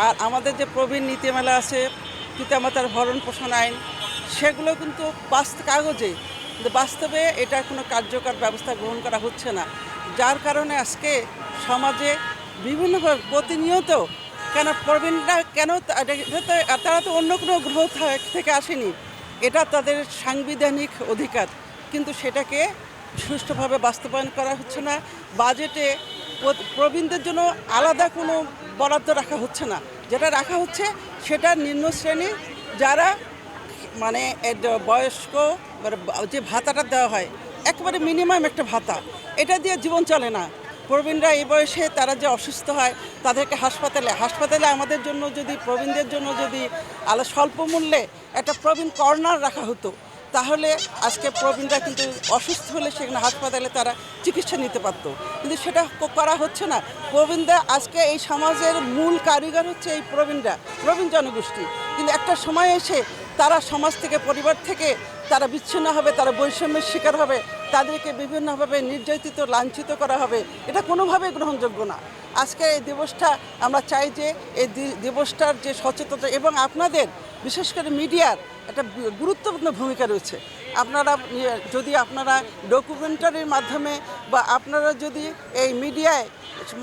আর আমাদের যে প্রবীণ নীতিমালা আছে, পিতামাতার ভরণ পোষণ আইন, সেগুলো কিন্তু কাগজে, কিন্তু বাস্তবে এটা কোনো কার্যকর ব্যবস্থা গ্রহণ করা হচ্ছে না। যার কারণে আজকে সমাজে বিভিন্নভাবে প্রতিনিয়ত কেন প্রবীণরা কেন তারা তো অন্য কোনো গ্রহ থেকে আসেনি, এটা তাদের সাংবিধানিক অধিকার, কিন্তু সেটাকে সুষ্ঠুভাবে বাস্তবায়ন করা হচ্ছে না। বাজেটে প্রবীণদের জন্য আলাদা কোনো বরাদ্দ রাখা হচ্ছে না, যেটা রাখা হচ্ছে সেটা নিম্ন শ্রেণী যারা মানে বয়স্ক যে ভাতাটা দেওয়া হয় একেবারে মিনিমাম একটা ভাতা, এটা দিয়ে জীবন চলে না। প্রবীণরা এই বয়সে তারা যে অসুস্থ হয় তাদেরকে হাসপাতালে আমাদের জন্য যদি প্রবীণদের জন্য যদি স্বল্প মূল্যে একটা প্রবীণ কর্নার রাখা হতো, তাহলে আজকে প্রবীণরা কিন্তু অসুস্থ হলে সেখানে হাসপাতালে তারা চিকিৎসা নিতে পারতো, কিন্তু সেটা করা হচ্ছে না। প্রবীণরা আজকে এই সমাজের মূল কারিগর হচ্ছে এই প্রবীণ জনগোষ্ঠী, কিন্তু একটা সময় এসে তারা সমাজ থেকে, পরিবার থেকে তারা বিচ্ছিন্ন হবে, তারা বৈষম্যের শিকার হবে, তাদেরকে বিভিন্নভাবে নির্যাতিত, লাঞ্ছিত করা হবে। এটা কোনোভাবেই গ্রহণযোগ্য না। আজকে এই দিবসটা আমরা চাই যে এই দিবসটার যে সচেতনতা এবং আপনাদের বিশেষ করে মিডিয়ার একটা গুরুত্বপূর্ণ ভূমিকা রয়েছে। আপনারা ডকুমেন্টারির মাধ্যমে বা আপনারা যদি এই মিডিয়ায়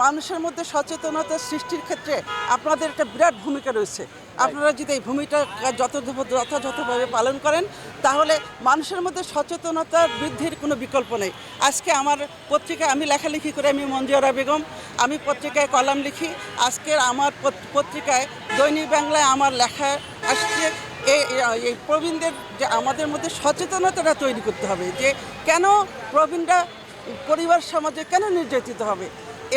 মানুষের মধ্যে সচেতনতা সৃষ্টির ক্ষেত্রে আপনাদের একটা বিরাট ভূমিকা রয়েছে। আপনারা যদি এই ভূমিকা যথাযথভাবে পালন করেন, তাহলে মানুষের মধ্যে সচেতনতা বৃদ্ধির কোনো বিকল্প নেই। আজকে আমার পত্রিকায় আমি লেখালেখি করে, আমি মঞ্জুরা বেগম, আমি পত্রিকায় কলাম লিখি। আজকের আমার পত্রিকায় দৈনিক বাংলায় আমার লেখা আসছে এই প্রবীণদের যে আমাদের মধ্যে সচেতনতাটা তৈরি করতে হবে, যে কেন প্রবীণরা পরিবার সমাজে কেন নির্যাতিত হবে।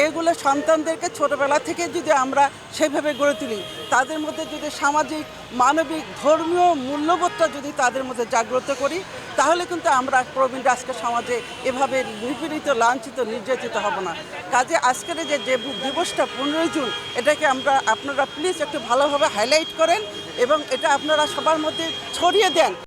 এগুলো সন্তানদেরকে ছোটোবেলা থেকে যদি আমরা সেইভাবে গড়ে তুলি, তাদের মধ্যে যদি সামাজিক, মানবিক, ধর্মীয় মূল্যবোধটা যদি তাদের মধ্যে জাগ্রত করি, তাহলে কিন্তু আমরা প্রবীণরা আজকে সমাজে এভাবে নিপীড়িত, লাঞ্ছিত, নির্যাতিত হব না। কাজে আজকের যে দিবসটা 15 জুন, এটাকে আপনারা প্লিজ একটু ভালোভাবে হাইলাইট করেন এবং এটা আপনারা সবার মধ্যে ছড়িয়ে দেন।